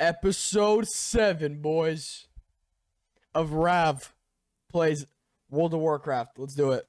Episode 7, boys, of Rav plays World of Warcraft. Let's do it.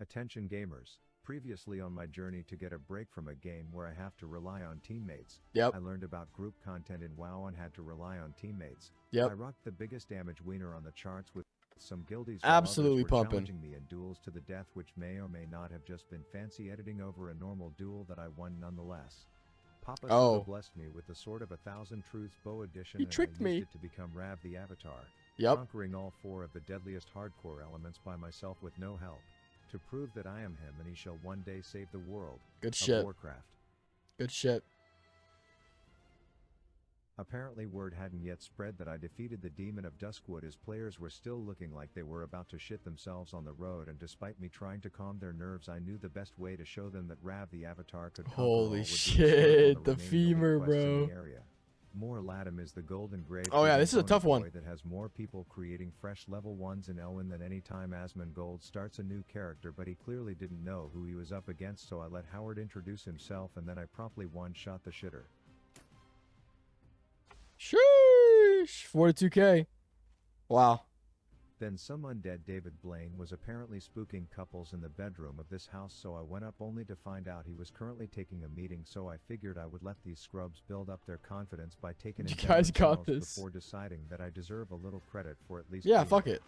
Attention gamers. Previously on my journey to get a break from a game where I have to rely on teammates, Yep. I learned about group content in WoW and had to rely on teammates. Yep. I rocked the biggest damage wiener on the charts with some guildies Absolutely while others were pumping. challenging me in duels to the death, which may or may not have just been fancy editing over a normal duel that I won nonetheless. Papa sorta blessed me with the Sword of 1,000 Truths Bow Edition, He and tricked I me. used it to become Rav the Avatar, Yep. conquering all 4 of the deadliest hardcore elements by myself with no help, to prove that I am him and he shall one day save the world. Good of shit. Warcraft. Good shit. Apparently word hadn't yet spread that I defeated the Demon of Duskwood, as players were still looking like they were about to shit themselves on the road, and despite me trying to calm their nerves, I knew the best way to show them that Rav the Avatar could conquer all Holy would be to shit, serve the on the remaining femur, elite quests in bro. the area. More Latim is the golden grave. Oh yeah, this is a tough one. That has more people creating fresh level 1s in Elwyn than any time Asmongold starts a new character, but he clearly didn't know who he was up against, so I let Howard introduce himself and then I promptly one-shot the shitter. Sheesh. 42k. Wow. Then some undead David Blaine was apparently spooking couples in the bedroom of this house, so I went up only to find out he was currently taking a meeting, so I figured I would let these scrubs build up their confidence by taking You it down guys got themselves this. before deciding that I deserve a little credit for at least Yeah, being fuck there. it.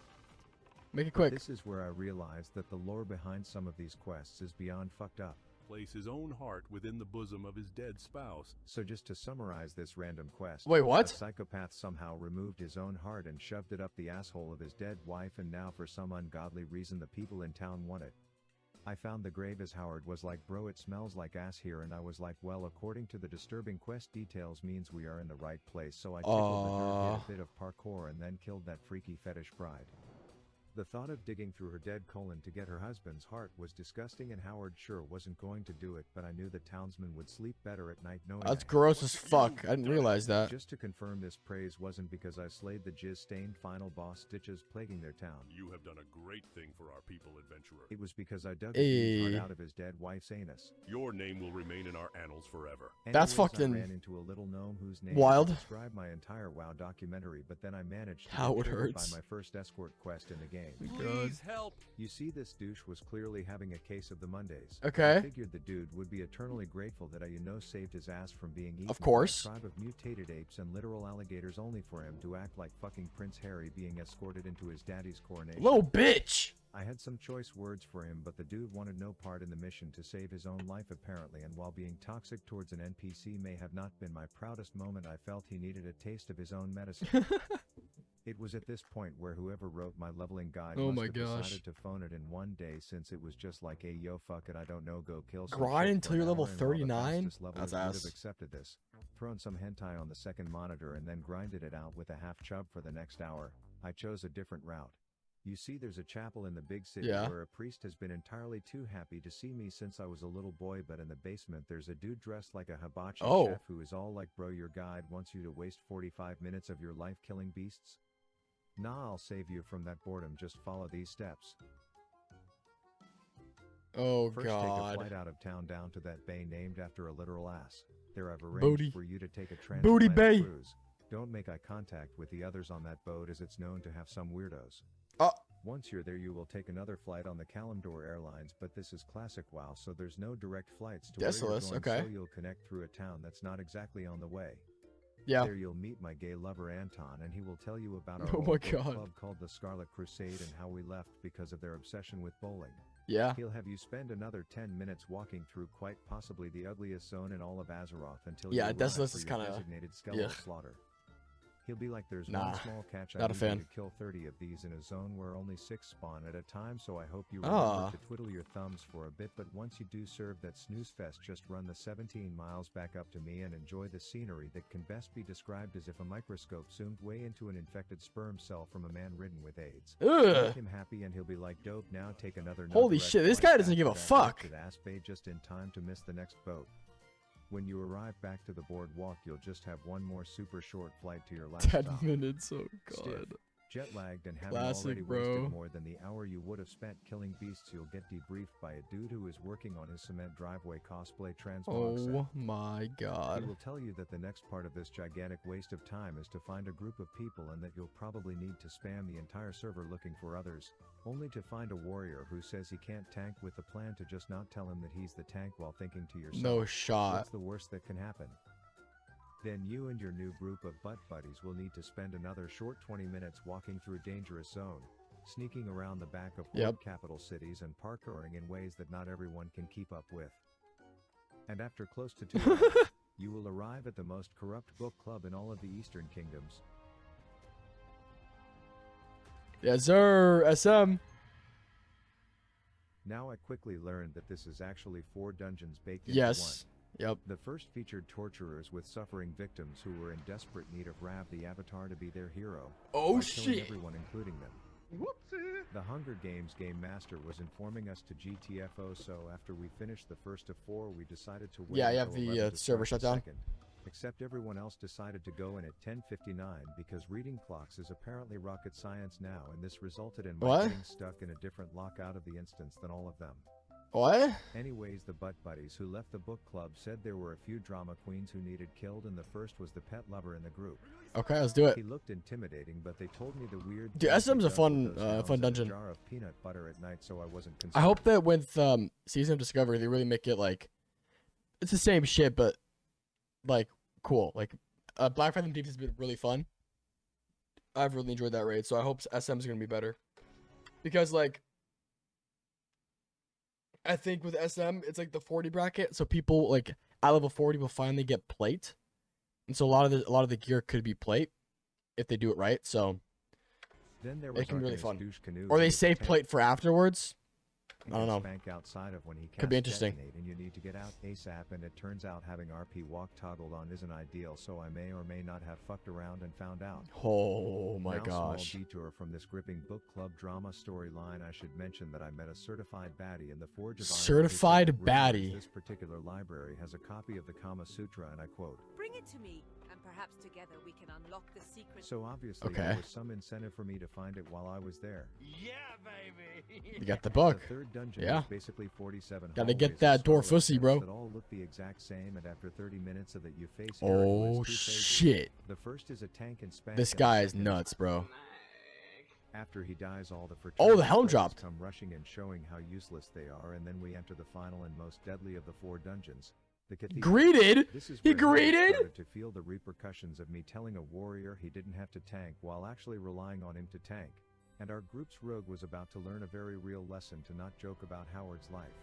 Make it But quick. this is where I realized that the lore behind some of these quests is beyond fucked up. Place his own heart within the bosom of his dead spouse. So just to summarize this random quest, Wait, what? a psychopath somehow removed his own heart and shoved it up the asshole of his dead wife, and now for some ungodly reason the people in town want it. I found the grave as Howard was like, bro, it smells like ass here, and I was like, well, according to the disturbing quest details means we are in the right place, so I tickled the nerd, did a bit of parkour, and then killed that freaky fetish bride. The thought of digging through her dead colon to get her husband's heart was disgusting, and Howard sure wasn't going to do it, but I knew the townsmen would sleep better at night knowing That's that. gross as fuck. I didn't realize that. Just to confirm, this praise wasn't because I slayed the jizz-stained final boss stitches plaguing their town. You have done a great thing for our people, adventurer. It was because I dug the dude's Hey. heart out of his dead wife's anus. Your name will remain in our annals forever. That's Anyways, fucking I ran into a little gnome whose name wild. described my entire WoW documentary, but then I managed to How get it triggered hurts. by my first escort quest in the game. Please help. You see, this douche was clearly having a case of the Mondays. Okay. I figured the dude would be eternally grateful that I saved his ass from being eaten Of course. by a tribe of mutated apes and literal alligators, only for him to act like fucking Prince Harry being escorted into his daddy's coronation. Little bitch. I had some choice words for him, but the dude wanted no part in the mission to save his own life apparently, and while being toxic towards an NPC may have not been my proudest moment, I felt he needed a taste of his own medicine. It was at this point where whoever wrote my leveling guide Oh must my have gosh. decided to phone it in one day, since it was just like, hey yo, fuck it, I don't know, go kill some Grind shit until for an you're level hour, and while the 39? fastest leveler That's would ass. have accepted this, thrown some hentai on the second monitor and then grinded it out with a half chub for the next hour, I chose a different route. You see, there's a chapel in the big city Yeah. where a priest has been entirely too happy to see me since I was a little boy, but in the basement there's a dude dressed like a hibachi chef who is all like, bro, your guide wants you to waste 45 minutes of your life killing beasts? Nah, I'll save you from that boredom, just follow these steps. Oh First, take a god. flight out of town down to that bay named after a literal ass. There I've arranged Booty. for you to take a Booty transatlantic bay. cruise. Don't make eye contact with the others on that boat, as it's known to have some weirdos. Oh. Once you're there, you will take another flight on the Kalimdor Airlines, but this is classic WoW, so there's no direct flights to where you're Desolus, going, okay. so you'll connect through a town that's not exactly on the way. Yeah. There you'll meet my gay lover Anton, and he will tell you about our Oh old my book God. club called the Scarlet Crusade and how we left because of their obsession with bowling. Yeah. He'll have you spend another 10 minutes walking through quite possibly the ugliest zone in all of Azeroth until Yeah, you arrive Desolus for is your kinda- designated skeletal yuck. slaughter. He'll be like, there's Nah, one small catch, I not a need fan. you to kill 30 of these in a zone where only 6 spawn at a time, so I hope you Ah. remember to twiddle your thumbs for a bit, but once you do serve that snooze fest, just run the 17 miles back up to me and enjoy the scenery that can best be described as if a microscope zoomed way into an infected sperm cell from a man ridden with AIDS. Ugh. Make him happy and he'll be like, dope, now take another Holy no-direct shit, this flight guy doesn't back give to a that fuck. wretched ass bay just in time to miss the next boat. When you arrive back to the boardwalk, you'll just have one more super short flight to your last 10 stop. minutes, oh Stiff. god. Jet lagged and having Classic, already bro. wasted more than the hour you would have spent killing beasts, you'll get debriefed by a dude who is working on his cement driveway cosplay transmog set. Oh my He god. will tell you that the next part of this gigantic waste of time is to find a group of people and that you'll probably need to spam the entire server looking for others, only to find a warrior who says he can't tank with the plan to just not tell him that he's the tank while thinking to yourself, No shot. what's the worst that can happen? Then you and your new group of butt buddies will need to spend another short 20 minutes walking through a dangerous zone, sneaking around the back of horde capital cities and parkouring in ways that not everyone can keep up with. And after close to 2 hours, you will arrive at the most corrupt book club in all of the Eastern Kingdoms. Yes, sir. SM. Now I quickly learned that this is actually 4 dungeons baked into Yes. Yep. one. The first featured torturers with suffering victims who were in desperate need of Rav the Avatar to be their hero. Oh by killing shit. everyone, including them. Whoopsie! The Hunger Games Game Master was informing us to GTFO, so after we finished the first of 4 we decided to wait Yeah, you have until the 11 to server start the shutdown. second. Except everyone else decided to go in at 10:59 because reading clocks is apparently rocket science now, and this resulted in my What? getting stuck in a different lockout of the instance than all of them. What? Anyways, the butt buddies who left the book club said there were a few drama queens who needed killed, and the first was the pet lover in the group. Okay, let's do it. He looked intimidating, but they told me the weird Dude, things he SM's a does fun, with those hounds fun and a dungeon. jar of peanut butter at night, so I wasn't concerned. I hope that with Season of Discovery, they really make it like it's the same shit, but like cool. Like Black Phantom Deep has been really fun. I've really enjoyed that raid, so I hope SM's gonna be better. Because like I think with SM, it's like the 40 bracket, so people like at level 40 will finally get plate, and so a lot of the gear could be plate if they do it right. So Then there was it can be really fun. Douche Canoe, or they who was save tank plate for afterwards. I don't and know. Spank outside of when he Could be casts interesting. Detonate, and you need to get out ASAP, and it turns out having RP walk toggled on isn't ideal, so I may or may not have fucked around and found out. Oh my Now, gosh. Small detour from this gripping book club drama storyline, I should mention that I met a certified baddie in the Forge of Iron who said Certified that rumors baddie. This particular library has a copy of the Kama Sutra, and I quote. Bring it to me, and perhaps together we can unlock the secret. So obviously Okay. there was some incentive for me to find it while I was there. Yeah, baby! You got the book. The third dungeon Yeah. is basically 47 Gotta get hallways that of door Scarlet fussy, sets bro. That all look the exact same, and after 30 minutes of it you face Eric, who Oh has 2 phases. shit. The first is a tank and spank. This and guy is second nuts, bro. After he dies, all the Oh, the fraternity helm brothers dropped. come rushing and showing how useless they are, and then we enter the final and most deadly of the 4 dungeons, the cathedral. Greeted? This is He where Harry greeted? started to feel the repercussions of me telling a warrior he didn't have to tank while actually relying on him to tank. And our group's rogue was about to learn a very real lesson to not joke about Howard's life.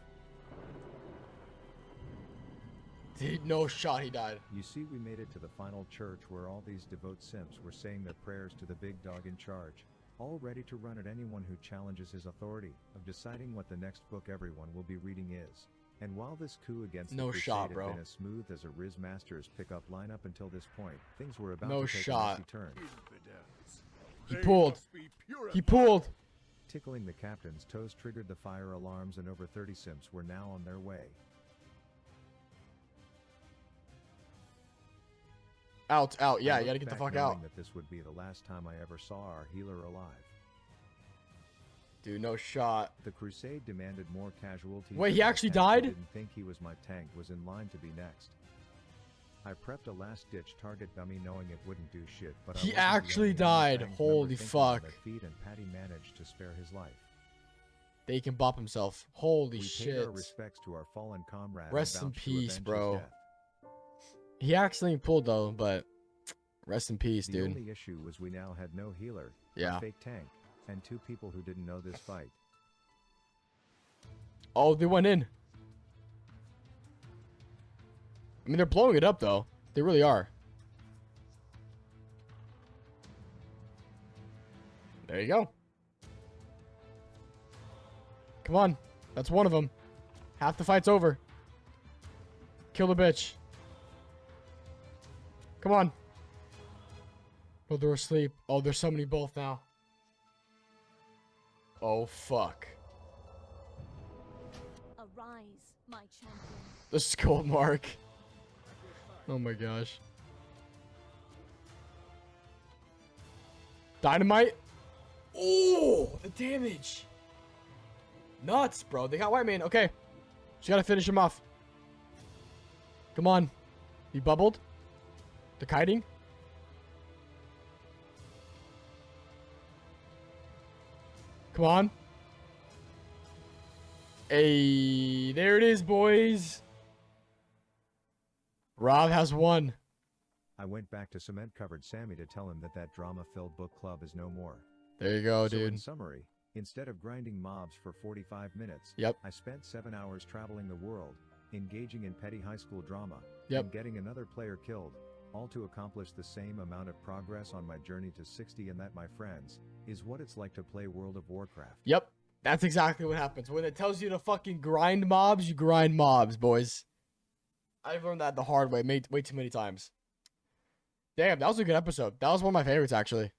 Dude, no shot he died. You see, we made it to the final church where all these devout simps were saying their prayers to the big dog in charge, all ready to run at anyone who challenges his authority of deciding what the next book everyone will be reading is. And while this coup against No the Crusade shot, had bro. been as smooth as a Riz Master's pickup lineup until this point, things were about No to take shot. a messy turn. Infidels. He They pulled. must be He purified. pulled. Tickling the captain's toes triggered the fire alarms, and over 30 simps were now on their way. Out, out. Yeah, I you gotta looked get the back fuck knowing out. that this would be the last time I ever saw our healer alive. Dude, no shot. The crusade demanded more casualties. Wait, and he my actually tank who died? Didn't think he was my tank was in line to be next. I prepped a last-ditch target dummy knowing it wouldn't do shit, but I He wasn't the actually only died. Mustang's Holy member thinking on fuck. their feet, and Patty managed to spare his life. They can bop himself. Holy We shit. paid our respects to our fallen comrade. and Rest in vouched to peace, avenge his bro. death. He actually pulled though, but rest in peace, The dude. only issue was we now had no healer, Yeah. a fake tank, and 2 people who didn't know this fight. Oh, they went in. I mean, they're blowing it up though. They really are. There you go. Come on. That's one of them. Half the fight's over. Kill the bitch. Come on. Oh, they're asleep. Oh, they're summoning both now. Oh, fuck. Arise, my champion. The skull mark. Oh my gosh. Dynamite? Oh, the damage. Nuts, bro. They got White Man. Okay. Just gotta finish him off. Come on. He bubbled. The kiting. Come on. Hey, there it is, boys. Rob has won. I went back to cement-covered Sammy to tell him that that drama-filled book club is no more. There you go, So dude. in summary, instead of grinding mobs for 45 minutes, Yep. I spent 7 hours traveling the world, engaging in petty high school drama, Yep. and getting another player killed, all to accomplish the same amount of progress on my journey to 60. And that, my friends, is what it's like to play World of Warcraft. Yep. That's exactly what happens. When it tells you to fucking grind mobs, you grind mobs, boys. I've learned that the hard way way too many times. Damn, that was a good episode. That was one of my favorites, actually.